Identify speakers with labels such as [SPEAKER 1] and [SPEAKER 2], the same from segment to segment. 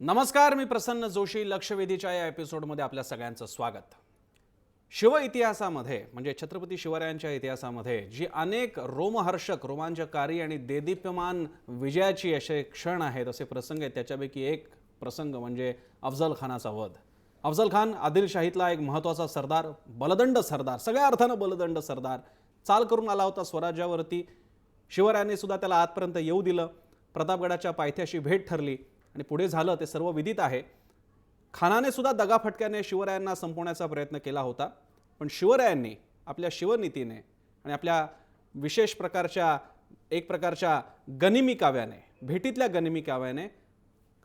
[SPEAKER 1] नमस्कार, मी प्रसन्न जोशी. लक्षवेधीच्या या एपिसोडमध्ये आपल्या सगळ्यांचं स्वागत. शिव इतिहासामध्ये म्हणजे छत्रपती शिवरायांच्या इतिहासामध्ये जी अनेक रोमहर्षक, रोमांचकारी आणि देदीप्यमान विजयाची असे क्षण आहेत, असे प्रसंग आहेत. त्याच्यापैकी एक प्रसंग म्हणजे अफजल खानाचा वध. अफजल खान आदिलशाहीतला एक महत्त्वाचा सरदार, बलदंड सरदार, सगळ्या अर्थानं बलदंड सरदार चाल करून आला होता स्वराज्यावरती. शिवरायांनी सुद्धा त्याला आजपर्यंत येऊ दिलं. प्रतापगडाच्या पायथ्याशी भेट ठरली आणि पुढे झालं ते सर्व विदित आहे. खानाने सुद्धा दगाफटक्याने शिवरायांना संपवण्याचा प्रयत्न केला होता, पण शिवरायांनी आपल्या शिवनीतीने आणि आपल्या विशेष प्रकारच्या गनिमी काव्याने, भेटीतल्या गनिमी काव्याने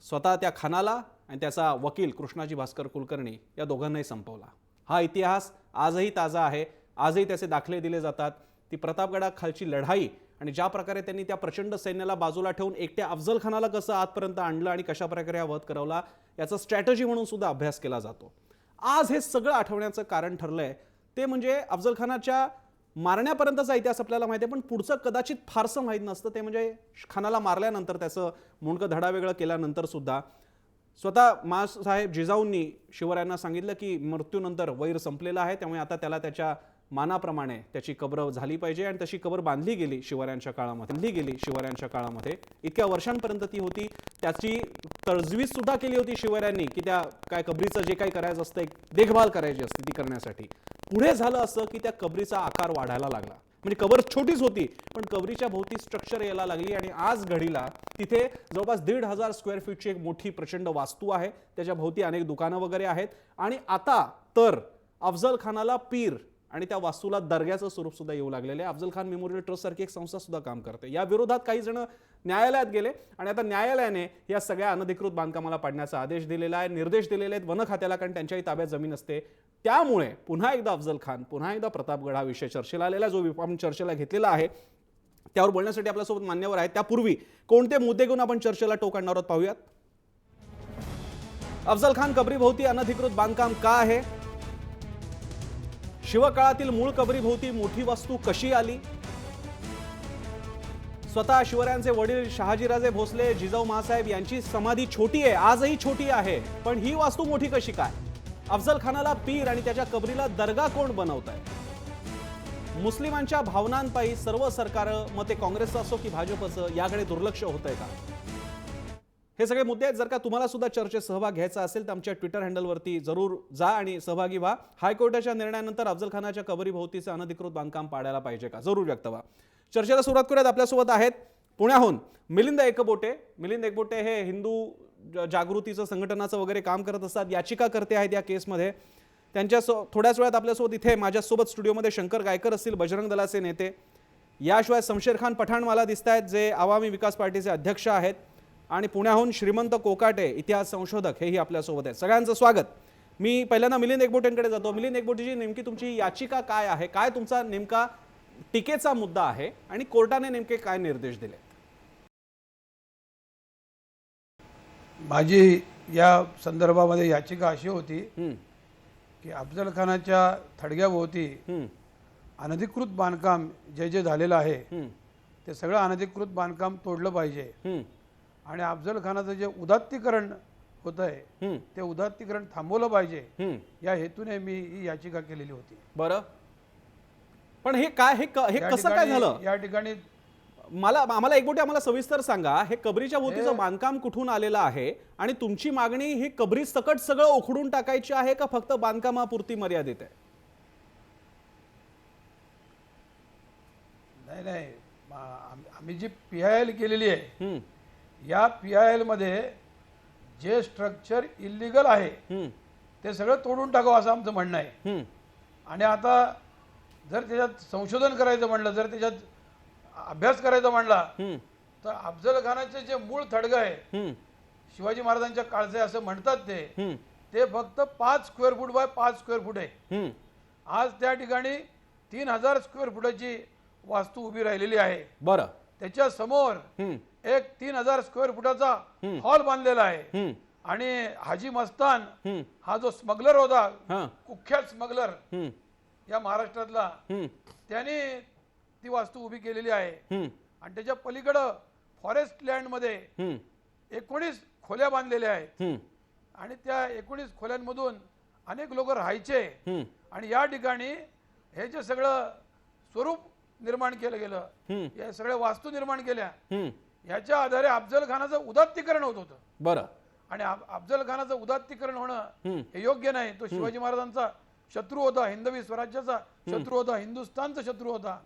[SPEAKER 1] स्वतः त्या खानाला आणि त्याचा वकील कृष्णाजी भास्कर कुलकर्णी या दोघांनाही संपवला. हा इतिहास आजही ताजा आहे, आजही त्याचे दाखले दिले जातात. ती प्रतापगडाखालची लढाई आणि ज्या प्रकारे त्यांनी त्या प्रचंड सैन्याला बाजूला ठेवून एकट्या अफजल खानाला कसं आजपर्यंत आणलं आणि कशा प्रकारे हा वध करवला याचा स्ट्रॅटेजी म्हणून सुद्धा अभ्यास केला जातो. आज हे सगळं आठवण्याचं कारण ठरलंय ते म्हणजे अफजल खानाच्या मारण्यापर्यंतचा इतिहास आपल्याला माहिती आहे, पण पुढचं कदाचित फारसं माहीत नसतं. ते म्हणजे खानाला मारल्यानंतर, त्याचं मुंडकं धडावेगळं केल्यानंतर सुद्धा स्वतः माँसाहेब जिजाऊंनी शिवरायांना सांगितलं की मृत्यूनंतर वैर संपलेला आहे, त्यामुळे आता त्याला त्याच्या मानाप्रमाणे त्याची कबर झाली पाहिजे आणि तशी कबर बांधली गेली शिवरायांच्या काळामध्ये. इतक्या वर्षांपर्यंत ती होती. त्याची तजवीज सुद्धा केली होती शिवरायांनी की त्या काय कबरीचं जे काही करायचं असतं, एक देखभाल करायची असते ती करण्यासाठी. पुढे झालं असं की त्या कबरीचा आकार वाढायला लागला. म्हणजे कबर छोटीच होती पण कबरीच्या भोवती स्ट्रक्चर यायला लागली आणि आज घडीला तिथे जवळपास 1,500 स्क्वेअर फीटची एक मोठी प्रचंड वास्तू आहे. त्याच्या भोवती अनेक दुकानं वगैरे आहेत आणि आता तर अफजल खानाला पीर आणि त्या वास्तूला दर्ग्याचं स्वरूप सुद्धा येऊ लागलेलं आहे. अफजल खान मेमोरियल ट्रस्ट सारखी एक संस्था सुद्धा काम करते. या विरोधात काही जण न्यायालयात गेले आणि आता न्यायालयाने या सगळ्या अनधिकृत बांधकामाला पाडण्याचा आदेश दिलेला आहे, निर्देश दिलेले आहेत वन खात्याला, कारण त्यांच्याही ताब्यात जमीन असते. त्यामुळे पुन्हा एकदा अफजल खान, पुन्हा एकदा प्रतापगड हा विषय चर्चेला आलेला, जो आपण चर्चेला घेतलेला आहे. त्यावर बोलण्यासाठी आपल्यासोबत मान्यवर आहेत. त्यापूर्वी कोणते मुद्दे घेऊन आपण चर्चेला टोक आणणार आहोत पाहूयात. अफजल खान कबरीभोवती अनधिकृत बांधकाम का आहे? शिवकाळातील मूळ कबरीभोवती मोठी वास्तू कशी आली? स्वतः शिवरायांचे वडील शहाजीराजे भोसले, जिजाऊ माँसाहेब यांची समाधी छोटी आहे, आजही छोटी आहे, पण ही वास्तू मोठी कशी काय? अफजल खानाला पीर आणि त्याच्या कबरीला दर्गा कोण बनवत आहे? मुस्लिमांच्या भावनांपायी सर्व सरकार, मग ते काँग्रेसचं असो की भाजपचं, याकडे दुर्लक्ष होतंय का? हे सगळे मुद्दे आहेत. जर का तुम्हाला सुद्धा चर्चेत सहभाग घ्यायचा असेल तर आमच्या ट्विटर हँडलवरती जरूर जा आणि सहभागी व्हा. हायकोर्टाच्या निर्णयानंतर अफजल खानाच्या कबरीभोवतीचं अनधिकृत बांधकाम पाडायला पाहिजे का? जरूर व्यक्त व्हा. चर्चेला सुरुवात करूयात. आपल्यासोबत आहेत पुण्याहून मिलिंद एकबोटे. मिलिंद एकबोटे हे हिंदू जागृतीचं संघटनाचं वगैरे काम करत असतात, याचिकाकर्ते आहेत या केसमध्ये. त्यांच्या थोड्याच वेळात आपल्यासोबत इथे माझ्यासोबत स्टुडिओमध्ये शंकर गायकर असतील, बजरंग दलाचे नेते. याशिवाय शमशेर खान पठाण मला दिसत आहेत, जे आवामी विकास पार्टीचे अध्यक्ष आहेत. आणि पुण्याहून श्रीमंत कोकाटे, इतिहास संशोधक, हेही आपल्यासोबत आहेत. सगळ्यांचं स्वागत. मी पहिल्यांदा मिलिंद एकबोटेंकडे जातो. मिलिंद एकबोटेजी, नेमकी तुमची याचिका काय आहे? काय तुमचा नेमका टीकेचा मुद्दा आहे आणि कोर्टाने नेमके काय निर्देश दिले?
[SPEAKER 2] माझी या संदर्भामध्ये याचिका अशी होती की अफजल खानाच्या थडग्याभोवती अनधिकृत बांधकाम जे झालेलं आहे ते सगळं अनधिकृत बांधकाम तोडलं पाहिजे आणि अफजल खानाचं जे उदात्तीकरण होत आहे ते उदात्तीकरण थांबवलं पाहिजे, या हेतूने मी ही याचिका केलेली होती.
[SPEAKER 1] बरं, पण हे काय, हे कसं काय झालं?
[SPEAKER 2] या ठिकाणी
[SPEAKER 1] आम्हाला एकबोटे आम्हाला सविस्तर सांगा. हे कबरीच्या भोवतीचं बांधकाम कुठून आलेलं आहे आणि तुमची मागणी ही कबरी सकट सगळं उखडून टाकायची आहे का फक्त बांधकामापुरती मर्यादित आहे?
[SPEAKER 2] नाही, आम्ही जी PIL केलेली आहे, या PIL मध्ये जे स्ट्रक्चर इल्लीगल आहे ते सगळं तोडून टाकावं असं आमचं म्हणणं आहे. आणि आता जर त्याच्यात संशोधन करायचं म्हणलं, जर त्याच्यात अभ्यास करायचा म्हणला तर अफजल खानाचे जे मूळ थडगं आहे, शिवाजी महाराजांच्या काळचे असं म्हणतात ते फक्त 5 square foot by 5 square foot आहे. आज त्या ठिकाणी 3,000 स्क्वेअर फुटाची वास्तू उभी राहिलेली आहे.
[SPEAKER 1] बरं,
[SPEAKER 2] त्याच्या समोर एक 3,000 स्क्वेअर फुटाचा हॉल बांधलेला आहे आणि हाजी मस्तान हा जो स्मगलर होता, कुख्यात स्मगलर या महाराष्ट्रातला, त्याने ती वास्तू उभी केलेली आहे. आणि त्याच्या पलीकडे फॉरेस्ट लँड मध्ये 19 खोल्या बांधलेल्या आहेत
[SPEAKER 1] हम्म,
[SPEAKER 2] आणि त्या 19 खोल्यांमधून अनेक लोक राहायचे आणि या ठिकाणी हे जे सगळं स्वरूप निर्माण केलं गेलं, या सगळ्या वास्तू निर्माण केल्या, याच्या आधारे अफजल खानाचं उदात्तीकरण होत होतं.
[SPEAKER 1] बरं.
[SPEAKER 2] आणि अफजल खानाचं उदात्तीकरण होणं हे योग्य नाही. तो शिवाजी महाराजांचा शत्रू होता, हिंदवी स्वराज्याचा शत्रू होता, हिंदुस्थानचा शत्रू होता.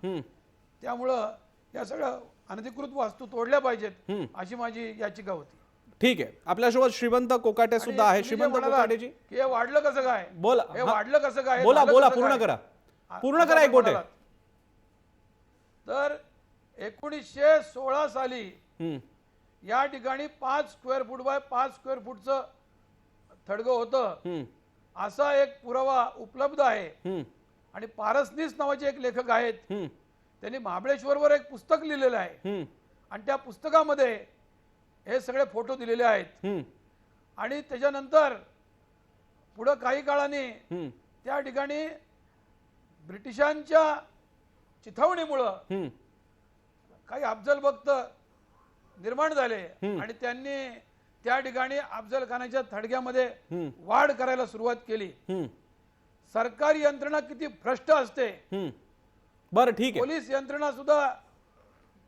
[SPEAKER 2] त्यामुळं या सगळ्या अनधिकृत वास्तू तोडल्या पाहिजेत अशी माझी याचिका होती.
[SPEAKER 1] ठीक आहे, आपल्यासोबत श्रीमंत कोकाटे सुद्धा आहे.
[SPEAKER 2] तुम्ही जे
[SPEAKER 1] श्रीमंत
[SPEAKER 2] म्हणालात
[SPEAKER 1] कोकाटेजी
[SPEAKER 2] की हे वाढलं कसं काय,
[SPEAKER 1] बोला.
[SPEAKER 2] हे वाढलं कसं काय, हे
[SPEAKER 1] बोला
[SPEAKER 2] झालं
[SPEAKER 1] बोला
[SPEAKER 2] कसं
[SPEAKER 1] पूर्ण
[SPEAKER 2] काय?
[SPEAKER 1] करा, पूर्ण
[SPEAKER 2] असं
[SPEAKER 1] करा एक
[SPEAKER 2] आपण
[SPEAKER 1] गोटे.
[SPEAKER 2] म्हणालात. तर 1916 साली या ठिकाणी 5 स्क्वेअर फूट बाय 5 स्क्वेअर फूटचं थडगं होतं असा एक पुरावा उपलब्ध आहे. आणि पारसनीस नावाचे एक लेखक आहेत, त्यांनी महाबळेश्वरवर एक पुस्तक लिहिलेलं आहे आणि त्या पुस्तकामध्ये हे सगळे फोटो दिलेले आहेत. आणि त्याच्यानंतर पुढं काही काळाने त्या ठिकाणी ब्रिटिशांच्या चिथावणीमुळं काही अफजल भक्त निर्माण झाले आणि त्यांनी त्या ठिकाणी अफजल खानाच्या थडग्यामध्ये वाढ करायला सुरुवात केली. सरकारी यंत्रणा किती भ्रष्ट असते,
[SPEAKER 1] बरं ठीक आहे.
[SPEAKER 2] पोलीस यंत्रणा सुद्धा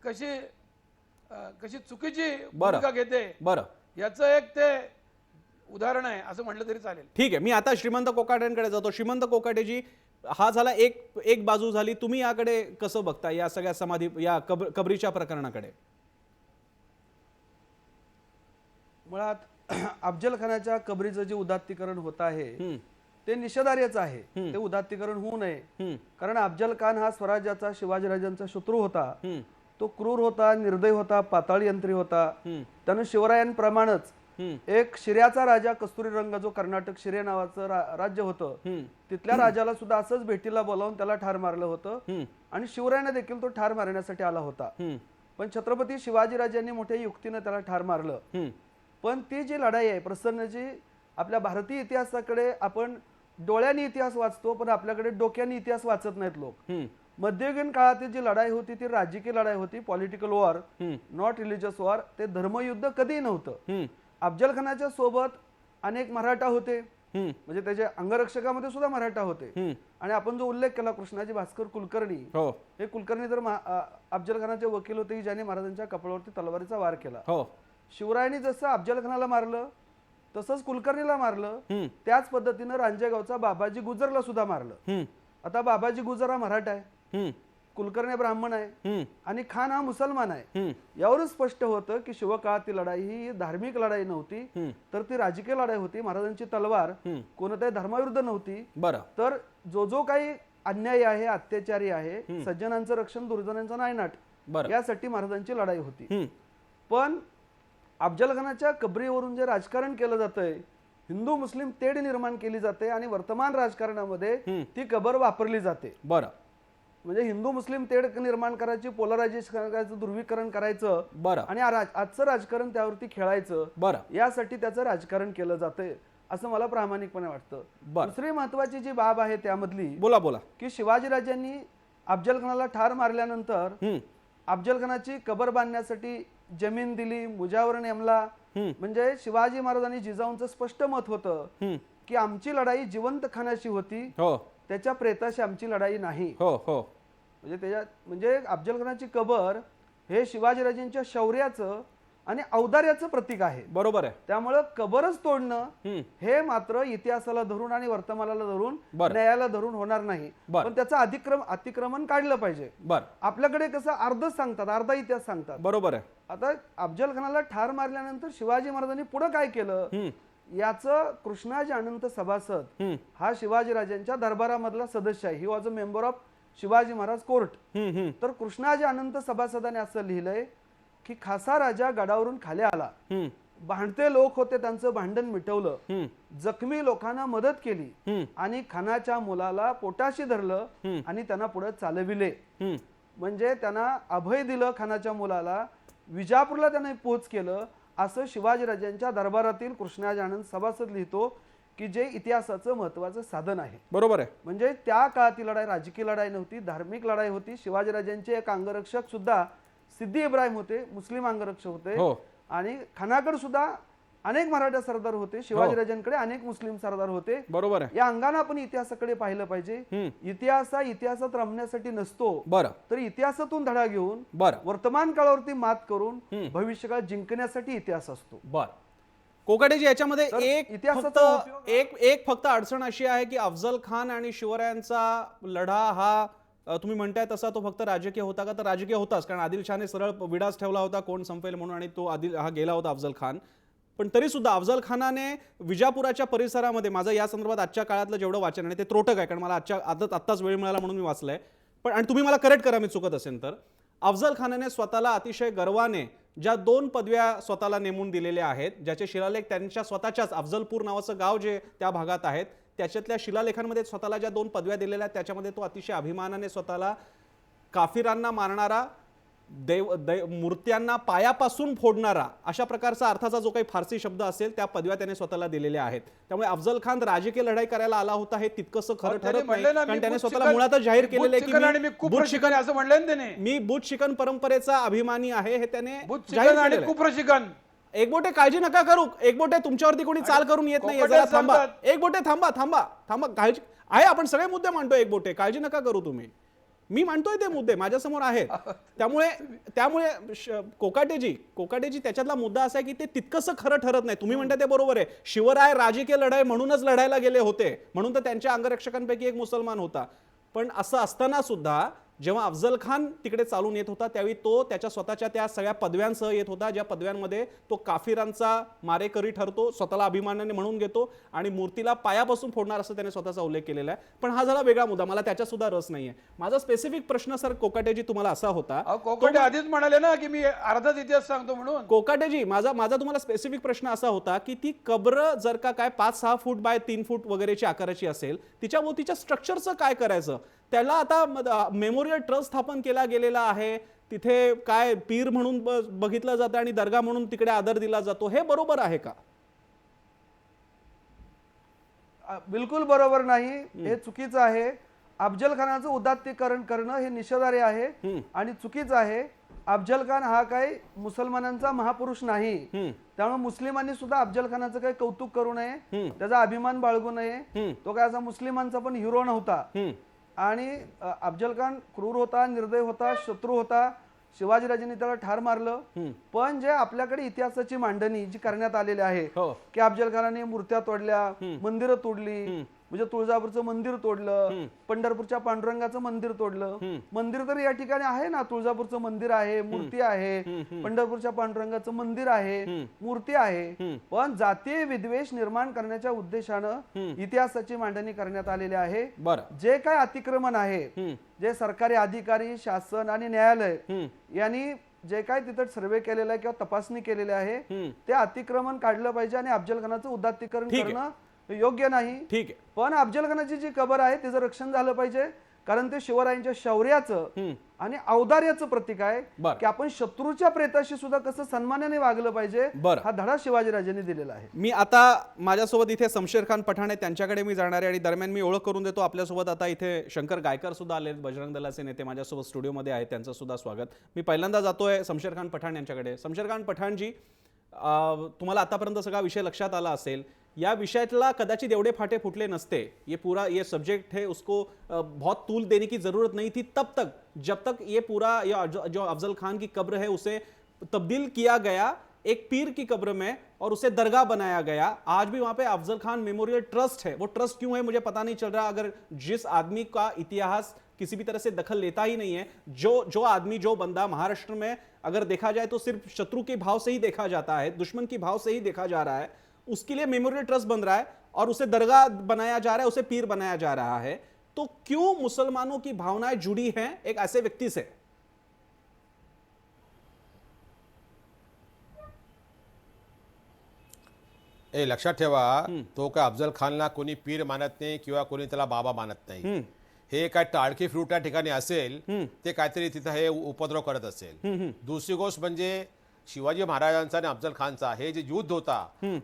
[SPEAKER 2] कशी चुकीची भूमिका घेते,
[SPEAKER 1] बरं
[SPEAKER 2] याचं एक ते उदाहरण आहे असं म्हटलं तरी चालेल.
[SPEAKER 1] ठीक आहे, मी आता श्रीमंत कोकाटेंकडे जातो. श्रीमंत कोकाटेजी, हा झाला एक बाजू झाली. तुम्ही याकडे कसं बघता, या सगळ्या समाधी या कबरीच्या प्रकरणाकडे?
[SPEAKER 3] मुळात अफजल खानाच्या कबरीचं जे उदात्तीकरण होत आहे ते निषेधार्हच आहे. ते उदात्तीकरण होऊ नये, कारण अफजल खान हा स्वराज्याचा, शिवाजीराजांचा शत्रू होता. तो क्रूर होता, निर्दय होता, पाताळी यंत्री होता. त्यानं शिवरायांप्रमाणेच एक शिर्याचा राजा कस्तुरीरंग, जो कर्नाटक शिर्या नावाचं राज्य होतं, तिथल्या राजाला सुद्धा असंच भेटीला बोलावून त्याला ठार मारलं होतं आणि शिवरायांना देखील तो ठार मारण्यासाठी आला होता. पण छत्रपती शिवाजीराजांनी मोठ्या युक्तीने त्याला ठार मारलं. पण ती जी लढाई आहे प्रसन्नजी, आपल्या भारतीय इतिहासाकडे आपण डोळ्यांनी इतिहास वाचतो, पण आपल्याकडे डोक्याने इतिहास वाचत नाहीत लोक. मध्ययुगीन काळातील जी लढाई होती ती राजकीय लढाई होती, political war, not religious war. ते धर्मयुद्ध कधीही नव्हतं. अफजल खानाच्या सोबत अनेक मराठा होते, म्हणजे त्याच्या अंगरक्षकामध्ये सुद्धा मराठा होते. आणि आपण जो उल्लेख केला कृष्णाजी भास्कर कुलकर्णी, हे कुलकर्णी तर अफजल खानाचे वकील होते, ज्याने महाराजांच्या कपाळावरती तलवारीचा वार केला. शिवरायांनी जसं अफजल खानाला मारलं तसंच कुलकर्णीला मारलं, त्याच पद्धतीनं रांजेगावचा बाबाजी गुजरला सुद्धा मारलं. आता बाबाजी गुजर हा मराठा आहे, कुलकर्णी ब्राह्मण आहे आणि खान हा मुसलमान आहे. यावरून स्पष्ट होतं की शिवकाळातील लढाई ही धार्मिक लढाई नव्हती, तर ती राजकीय लढाई होती. महाराजांची तलवार कोणत्याही धर्माविरुद्ध नव्हती. तर जो काही अन्याय आहे, अत्याचारी आहे, सज्जनांचं रक्षण, दुर्जनांचं नायनाट, यासाठी महाराजांची लढाई होती. पण अफजल खानाच्या कबरीवरून जे राजकारण केलं जातंय, हिंदू मुस्लिम तेढ निर्माण केली जाते आणि वर्तमान राजकारणामध्ये ती कबर वापरली जाते. म्हणजे हिंदू मुस्लिम तेढ निर्माण करायची, पोलरायझेशन करायचं, ध्रुवीकरण करायचं आणि आजचं राजकारण त्यावरती खेळायचं, यासाठी त्याचं राजकारण केलं जातंय असं मला प्रामाणिकपणे वाटतं. दुसरी महत्वाची जी बाब आहे त्यामधली,
[SPEAKER 1] बोला
[SPEAKER 3] की शिवाजीराजांनी अफजल खानाला ठार मारल्यानंतर अफजल खानाची कबर बांधण्यासाठी जमीन दिली, मुजावर नेमला. म्हणजे शिवाजी महाराजांनी जिजाऊंचं स्पष्ट मत होतं की आमची लढाई जिवंत खानाशी होती, त्याच्या प्रेताशी आमची लढाई नाही. म्हणजे अफजल खानाची कबर हे शिवाजीराजांच्या शौर्याचं आणि औदार्याचं प्रतीक आहे.
[SPEAKER 1] बरोबर आहे.
[SPEAKER 3] त्यामुळं कबरच तोडणं हे मात्र इतिहासाला धरून आणि वर्तमानाला धरून, न्यायाला धरून होणार नाही. पण त्याचं अतिक्रमण काढलं पाहिजे. आपल्याकडे कसं अर्धच सांगतात, अर्धा इतिहास सांगतात.
[SPEAKER 1] बरोबर आहे.
[SPEAKER 3] आता अफजल खानाला ठार मारल्यानंतर शिवाजी महाराजांनी पुढे काय केलं, याचं कृष्णाजी अनंत सभासद हा शिवाजीराजांच्या दरबारामधला सदस्य आहे. He was a member of Shivaji Maharaj court. तर कृष्णाजी अनंत सभासदाने असं लिहिलंय की खासा राजा गडावरून खाली आला, भांडते लोक होते त्यांचं भांडण मिटवलं, जखमी लोकांना मदत केली आणि खानाच्या मुलाला पोटाशी धरलं आणि त्यांना पुढे चालविले. म्हणजे त्यांना अभय दिलं खानाच्या मुलाला, विजापूरला त्याने पोच केलं, असं शिवाजीराजांच्या दरबारातील कृष्णाजी आनंद सभासद लिहितो, की जे इतिहासाचं महत्वाचं साधन आहे.
[SPEAKER 1] बरोबर आहे.
[SPEAKER 3] म्हणजे त्या काळातील लढाई राजकीय लढाई नव्हती, धार्मिक लढाई होती. शिवाजीराजांचे एक अंगरक्षक सुद्धा सिद्धी इब्राहिम होते, मुस्लिम अंगरक्षक होते. आणि खानाकडे सुद्धा अनेक मराठा सरदार होते, शिवाजीराजांकडे अनेक मुस्लिम सरदार होते.
[SPEAKER 1] बरोबर आहे.
[SPEAKER 3] या अंगाने आपण इतिहासाकडे पाहिलं पाहिजे. इतिहास हा इतिहासात रमण्यासाठी नसतो,
[SPEAKER 1] बरं
[SPEAKER 3] तर इतिहासातून धडा घेऊन
[SPEAKER 1] बरं
[SPEAKER 3] वर्तमान काळावरती मात करून भविष्यकाळ जिंकण्यासाठी इतिहास असतो.
[SPEAKER 1] बर कोकाटेजी, याच्यामध्ये एक
[SPEAKER 3] इतिहासाचा
[SPEAKER 1] फक्त एक फक्त अडचण अशी आहे की अफजल खान आणि शिवरायांचा लढा हा तुम्ही म्हणताय तसा तो फक्त राजकीय होता का? तर राजकीय होताच, कारण आदिलशहाने सरळ विडाच ठेवला होता कोण संपेल म्हणून, आणि तो हा गेला होता अफजल खान. पण तरी सुद्धा अफजल खानाने विजापुराच्या परिसरामध्ये, माझं या संदर्भात आजच्या काळातलं जेवढं वाचन आहे ते त्रोटक आहे, कारण मला आत्ताच वेळ मिळाला म्हणून मी वाचलंय. पण आणि तुम्ही मला करेक्ट करा मी चुकत असेल तर, अफजल खानाने स्वतःला अतिशय गर्वाने ज्या 2 पदव्या स्वतःला नेमून दिलेल्या आहेत, ज्याचे शिलालेख त्यांच्या स्वतःच्याच अफजलपूर नावाचं गाव जे त्या भागात आहेत त्याच्यातल्या शिलालेखांमध्ये स्वतःला ज्या 2 पदव्या दिलेल्या आहेत त्याच्यामध्ये तो अतिशय अभिमानाने स्वतःला काफिरांना मारणारा, मूर्त्यांना पायापासून फोडणारा, अशा प्रकारचा अर्थाचा जो काही फारसी शब्द असेल त्या पदव्या त्याने स्वतःला दिलेल्या आहेत. त्यामुळे अफजल खान राजकीय लढाई करायला आला होता हे तितकंसं खरं ठरत नाही, कारण त्याने स्वतःला मुळातच जाहीर केलेलं आहे की मी बुध शिकन परंपरेचा अभिमानी आहे, हे त्याने जाहीर केलेलं. एकबोटे काळजी नका करू, एकबोटे तुमच्यावरती कोणी चाल करून येत नाही, जरा थांबा. एकबोटे थांबा थांबा थांबा, काळजी आहे, आपण सगळे मुद्दे मांडतोय, एकबोटे काळजी नका करू तुम्ही, मी मांडतोय ते मुद्दे माझ्यासमोर आहेत. त्यामुळे कोकाटेजी त्याच्यातला मुद्दा असा आहे की ते तितकंसं खरं ठरत नाही. तुम्ही म्हणता ते बरोबर आहे, शिवराय राजकीय लढाई म्हणूनच लढायला गेले होते, म्हणून तर त्यांच्या अंगरक्षकांपैकी एक मुसलमान होता. पण असं असताना सुद्धा जेव्हा अफजल खान तिकडे चालून येत होता त्यावेळी तो त्याच्या स्वतःच्या त्या सगळ्या पदव्यांसह येत होता, ज्या पदव्यांमध्ये तो काफिरांचा मारेकरी ठरतो, स्वतःला अभिमानाने म्हणून घेतो आणि मूर्तीला पायापासून फोडणार असं त्याने स्वतःचा उल्लेख केलेला आहे. पण हा झाला वेगळा मुद्दा, मला त्याच्यात सुद्धा रस नाहीये. माझा स्पेसिफिक प्रश्न सर कोकाटेजी तुम्हाला असा होता,
[SPEAKER 2] कोकाटे आधीच म्हणाले ना की मी अर्धाच इतिहास सांगतो म्हणून.
[SPEAKER 1] कोकाटेजी माझा तुम्हाला स्पेसिफिक प्रश्न असा होता की ती कब्र जर का काय 5-6 फूट बाय 3 फूट वगैरेची आकाराची असेल, तिच्या भोवतीच्या स्ट्रक्चरचं काय करायचं? त्याला आता मेमोरियल ट्रस्ट स्थापन केला गेलेला आहे, तिथे काय पीर म्हणून बघितलं जातं आणि दर्गा म्हणून तिकडे आदर दिला जातो, हे बरोबर आहे का?
[SPEAKER 3] बिलकुल बरोबर नाही, हे चुकीचं आहे. अफजल खानाचं उदात्तीकरण करणं हे निषेधार्ह आहे आणि चुकीचं आहे. अफजल खान हा काही मुसलमानांचा महापुरुष नाही, त्यामुळे मुस्लिमांनी सुद्धा अफजल खानाचं काही कौतुक करू नये, त्याचा अभिमान बाळगू नये. तो काय असा मुस्लिमांचा पण हिरो नव्हता आणि अफजल खान क्रूर होता, निर्दय होता, शत्रू होता. शिवाजीराजांनी त्याला ठार मारलं. पण जे आपल्याकडे इतिहासाची मांडणी जी करण्यात आलेली आहे की अफजल खानाने मूर्त्या तोडल्या, मंदिरं तोडली, म्हणजे तुळजापूरचं मंदिर तोडलं, पंढरपूरच्या पांडुरंगाचं मंदिर तोडलं. मंदिर तर या ठिकाणी आहे ना, तुळजापूरचं मंदिर आहे, मूर्ती आहे, पंढरपूरच्या पांडुरंगाचं मंदिर आहे, मूर्ती आहे. पण जातीय विद्वेष निर्माण करण्याच्या उद्देशानं इतिहासाची मांडणी करण्यात आलेली आहे. जे काय अतिक्रमण आहे, जे सरकारी अधिकारी, शासन आणि न्यायालय यांनी जे काय तिथे सर्वे केलेला आहे किंवा तपासणी केलेली आहे ते अतिक्रमण काढलं पाहिजे आणि अफजल खानाचं उदात्तीकरण करणं योग्य नाही.
[SPEAKER 1] ठीक आहे,
[SPEAKER 3] पण अफजल खानाची जी कबर आहे तिचं रक्षण झालं पाहिजे, कारण ते शिवरायांच्या शौर्याचं आणि औदार्याचं प्रतीक आहे की आपण शत्रूच्या प्रेताशी सुद्धा कसं सन्मानाने वागलं पाहिजे, हा धडा शिवाजीराजांनी दिलेला आहे.
[SPEAKER 1] मी आता माझ्यासोबत इथे शमशेर खान पठाण आहे, त्यांच्याकडे मी जाणार आहे आणि दरम्यान मी ओळख करून देतो आपल्यासोबत आता इथे शंकर गायकर सुद्धा आले, बजरंग दलाचे नेते माझ्यासोबत स्टुडिओमध्ये आहेत, त्यांचं सुद्धा स्वागत. मी पहिल्यांदा जातोय शमशेर खान पठाण यांच्याकडे. शमशेर खान पठाणजी, तुम्हाला आतापर्यंत सगळा विषय लक्षात आला असेल, या विषयातला कदाचित एवढे फाटे फुटले नसते, ये सब्जेक्ट है उसको बहुत तूल देने की जरूरत नहीं थी तब तक जब तक ये जो अफजल खान की कब्र है उसे तब्दील किया गया एक पीर की कब्र में और उसे दरगाह बनाया गया. आज भी वहां पे अफजल खान मेमोरियल ट्रस्ट है, वो ट्रस्ट क्यों है मुझे पता नहीं चल रहा. अगर जिस आदमी का इतिहास किसी भी तरह से दखल लेता ही नहीं है, जो आदमी जो बंदा महाराष्ट्र में अगर देखा जाए तो सिर्फ शत्रु के भाव से ही देखा जाता है, दुश्मन की भाव से ही देखा जा रहा है, उसके लिए मेमोरियल ट्रस्ट बन रहा है और उसे दरगाह बनाया जा रहा है, उसे पीर बनाया जा रहा है, तो क्यों मुसलमानों की भावनाएं जुड़ी हैं एक ऐसे व्यक्ति से?
[SPEAKER 4] लक्षात ठेवा, तो काय अफजल खानला कोणी पीर मानत नाही किंवा कोणी त्याला बाबा मानत नाही. हे काय टाळकी फ्रूट त्या ठिकाणी असेल, ते काहीतरी तिथं हे उपद्रव करत असेल. दुसरी गोष्ट म्हणजे शिवाजी महाराजांचा आणि अफजल खानचा हे जे युद्ध होता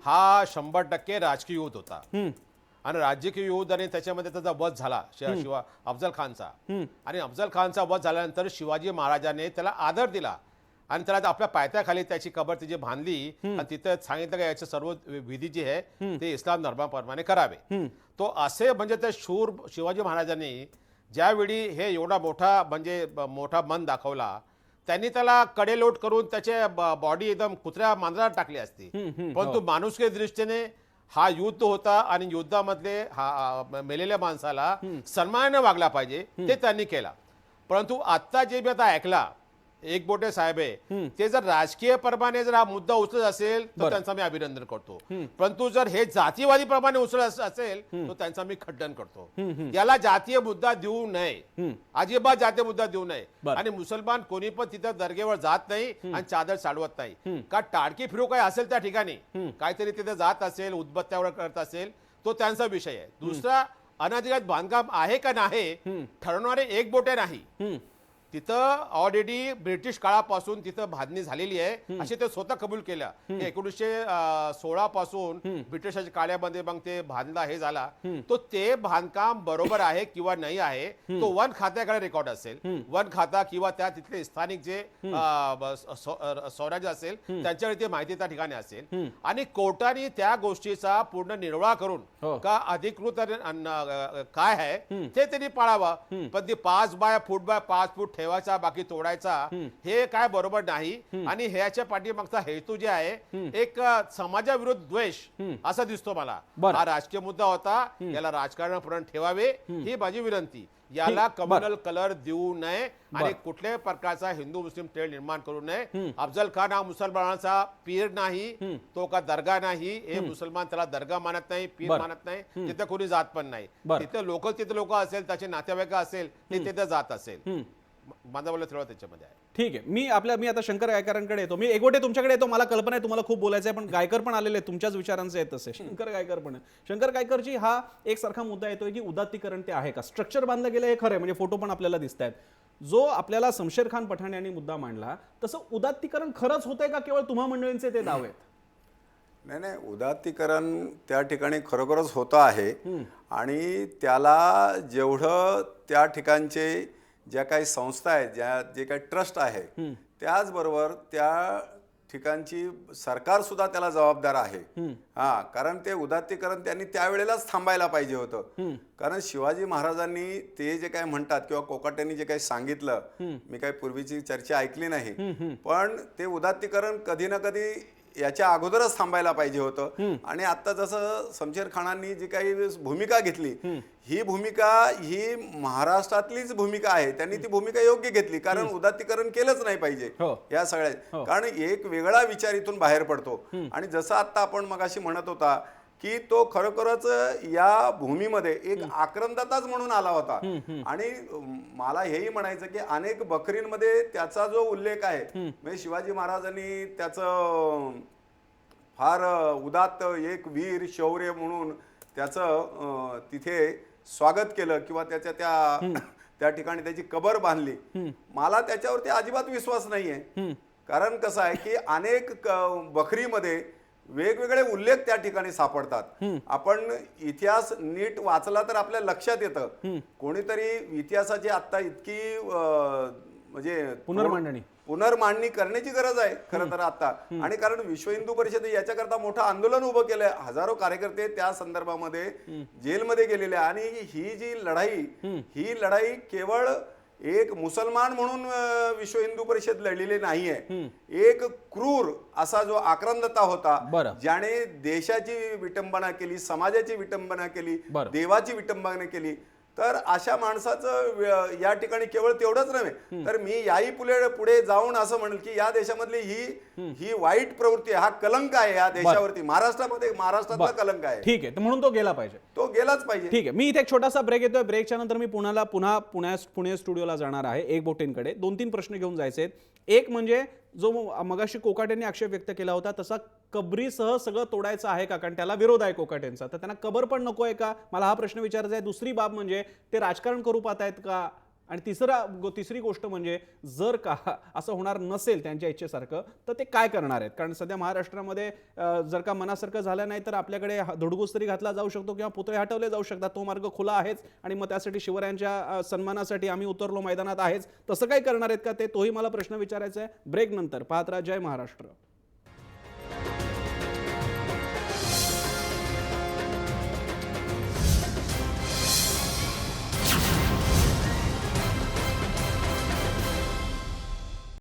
[SPEAKER 4] हा 100% राजकीय युद्ध होता आणि राजकीय युद्ध आणि त्याच्यामध्ये त्याचा वध झाला अफजल खानचा. आणि अफजल खानचा वध झाल्यानंतर शिवाजी महाराजांनी त्याला आदर दिला आणि त्याला आपल्या पायथ्याखाली त्याची कबर तिची बांधली आणि तिथं सांगितलं का याचे सर्व विधी जे आहे ते इस्लाम धर्माप्रमाणे करावे. तो असे म्हणजे त्या शूर शिवाजी महाराजांनी ज्यावेळी हे एवढा मोठा मन दाखवला, त्यांनी त्याला कडेलोट करून त्याचे बॉडी एकदम कुत्र्या मांजरात टाकली असती, परंतु माणुसकी दृष्टीने हा युद्ध होता आणि युद्धामधले मेलेल्या माणसाला सन्मानाने वागला पाहिजे ते त्यांनी केला. परंतु आता जे मी आता ऐकला एकबोटे साहेब आहे ते जर राजकीय प्रमाणे जर हा मुद्दा उचलत असेल तर त्यांचा मी अभिनंदन करतो, परंतु जर हे जातीवादी प्रमाणे उचलत असेल तर त्यांचा मी खंडन करतो. याला जातीय मुद्दा देऊ नये, अजिबात जातीय मुद्दा देऊ नये. आणि मुसलमान कोणी पण तिथं दर्गेवर जात नाही आणि चादर चालवत नाही. का टाळकी फिरू काय असेल त्या ठिकाणी काहीतरी तिथे जात असेल, उद्बत्त्यावर करत असेल, तो त्यांचा विषय आहे. दुसरा, अनधिकृत बांधकाम आहे का नाही ठरवणारे एकबोटे नाही. तिथं ऑलरेडी ब्रिटिश काळापासून तिथं बांधणी झालेली आहे असे ते स्वतः कबूल केलं. 1916 पासून ब्रिटिशाच्या काळामध्ये मग ते बांधला हे झाला, तो ते बांधकाम बरोबर आहे किंवा नाही आहे तो वन खात्याकडे रेकॉर्ड असेल. वन खाता किंवा त्या तिथले स्थानिक जे स्वराज्य असेल त्यांच्याकडे ते माहिती त्या ठिकाणी असेल आणि कोर्टाने त्या गोष्टीचा पूर्ण निर्वाह करून का अधिकृत काय आहे ते त्यांनी पाळावा. पण ते 5 बाय 5 फूट ठेवायचा बाकी तोडायचा हे काय बरोबर नाही. आणि ह्याच्या पाठीमागचा हेतू जे आहे एक समाजाविरुद्ध द्वेष असा दिसतो मला. हा राजकीय मुद्दा होता, याला राजकारणापर्यंत ठेवावे ही माझी विनंती. याला कम्युनल कलर देऊ नये आणि कुठल्याही प्रकारचा हिंदू मुस्लिम तेढ निर्माण करू नये. अफजल खान हा मुसलमानाचा पीर नाही, तो का दर्गा नाही. हे मुसलमान त्याला दर्गा मानत नाही, पीर मानत नाही. तिथे कोणी जात पण नाही. तिथे लोक असेल, त्याचे नातेवाईक असेल ते तिथे जात असेल. माझा बोलणं थोडं त्याच्यामध्ये आहे.
[SPEAKER 1] ठीक आहे. मी आता शंकर गायकरांकडे येतो. मी एकवटे तुमच्याकडे येतो. मला कल्पना आहे तुम्हाला खूप बोलायचं आहे, पण गायकर पण आलेले आहेत, तुमच्याच विचारांचे आहेत तसे. शंकर गायकर पण आहे. शंकर गायकरजी, हा एक सारखा मुद्दा येतोय की उदात्तीकरण ते आहे का? स्ट्रक्चर बांधलं गेलं हे खरं आहे, म्हणजे फोटो पण आपल्याला दिसत आहेत. जो आपल्याला शमशेर खान पठाण यांनी मुद्दा मांडला तसं उदात्तीकरण खरंच होतंय का केवळ तुम्हा मंडळींचे ते दावे आहेत?
[SPEAKER 5] नाही, उदात्तीकरण त्या ठिकाणी खरोखरच होतं आहे आणि त्याला जेवढं त्या ठिकाणचे ज्या काही संस्था आहेत, जे काही ट्रस्ट आहे, त्याचबरोबर त्या ठिकाणची सरकार सुद्धा त्याला जबाबदार आहे. कारण ते उदात्तीकरण त्यांनी त्यावेळेलाच थांबायला पाहिजे होतं. कारण शिवाजी महाराजांनी ते जे काही म्हणतात किंवा कोकाटेंनी जे काही सांगितलं, मी काही पूर्वीची चर्चा ऐकली नाही, पण ते उदात्तीकरण कधी ना कधी याच्या अगोदरच थांबायला पाहिजे होतं. आणि आता जसं शमशेर खानांनी जी काही भूमिका घेतली, ही भूमिका ही महाराष्ट्रातलीच भूमिका आहे. त्यांनी ती भूमिका योग्य घेतली, कारण उदात्तीकरण केलंच नाही पाहिजे या सगळ्या. कारण एक वेगळा विचार इथून बाहेर पडतो. आणि जसं आता आपण मगाशी म्हणत होता की तो खरोखरच या भूमीमध्ये एक आक्रंदताच म्हणून आला होता. आणि मला हेही म्हणायचं की अनेक बकरींमध्ये त्याचा जो उल्लेख आहे, म्हणजे शिवाजी महाराजांनी त्याचं फार उदात्त एक वीर शौर्य म्हणून त्याचं तिथे स्वागत केलं किंवा त्याच्या त्या ठिकाणी त्याची कबर बांधली. मला त्याच्यावरती अजिबात विश्वास नाहीये. कारण कसं आहे की अनेक बकरीमध्ये वेगवेगळे उल्लेख त्या ठिकाणी सापडतात. आपण इतिहास नीट वाचला तर आपल्या लक्षात येतं. कोणीतरी इतिहासाची आता इतकी म्हणजे पुनर्मांडणी करण्याची गरज आहे खरं तर आता. आणि कारण विश्व हिंदू परिषद याच्याकरता मोठं आंदोलन उभं केलंय. हजारो कार्यकर्ते त्या संदर्भामध्ये जेलमध्ये गेलेले. आणि ही लढाई केवळ एक मुसलमान म्हणून विश्व हिंदू परिषद लढलेली नाहीये. एक क्रूर असा जो आक्रंदता होता, ज्याने देशाची विटंबना केली, समाजाची विटंबना केली, देवाची विटंबना केली. तर अशा माणसाचं या ठिकाणी केवळ तेवढंच नव्हे तर मी याही पुढे जाऊन असं म्हणेल की या देशामधली ही वाईट प्रवृत्ती, हा कलंक आहे या देशावरती. महाराष्ट्रातला कलंक आहे.
[SPEAKER 1] ठीक आहे, म्हणून तो गेला पाहिजे,
[SPEAKER 5] तो गेलाच पाहिजे.
[SPEAKER 1] ठीक आहे. मी इथे एक छोटासा ब्रेक येतोय. ब्रेकच्या नंतर मी पुन्हा पुणे स्टुडिओला जाणार आहे एक बोटींकडे. 2-3 प्रश्न घेऊन जायचे आहेत. एक म्हणजे जो मगाशी कोकाटेंनी आक्षेप व्यक्त केला होता तसा कबरीसह सगळं तोडायचं आहे का? कारण त्याला विरोध आहे कोकाटेंचा, तर त्यांना कबर पण नको आहे का? मला हा प्रश्न विचारायचा आहे. दुसरी बाब म्हणजे ते राजकारण करू पाहत आहेत का? आणि तिसरी गोष्ट म्हणजे जर का असं होणार नसेल त्यांच्या इच्छेसारखं तर ते काय करणार आहेत? कारण सध्या महाराष्ट्रामध्ये जर का मनासारखं झालं नाही तर आपल्याकडे धुडगूस तरी घातला जाऊ शकतो किंवा पुतळे हटवले जाऊ शकतात. तो मार्ग खुला आहेच आणि मग त्यासाठी शिवरायांच्या सन्मानासाठी आम्ही उतरलो मैदानात आहेच. तसं काय करणार आहेत का ते? तोही मला प्रश्न विचारायचा आहे. ब्रेक नंतर पाहत राहा जय महाराष्ट्र.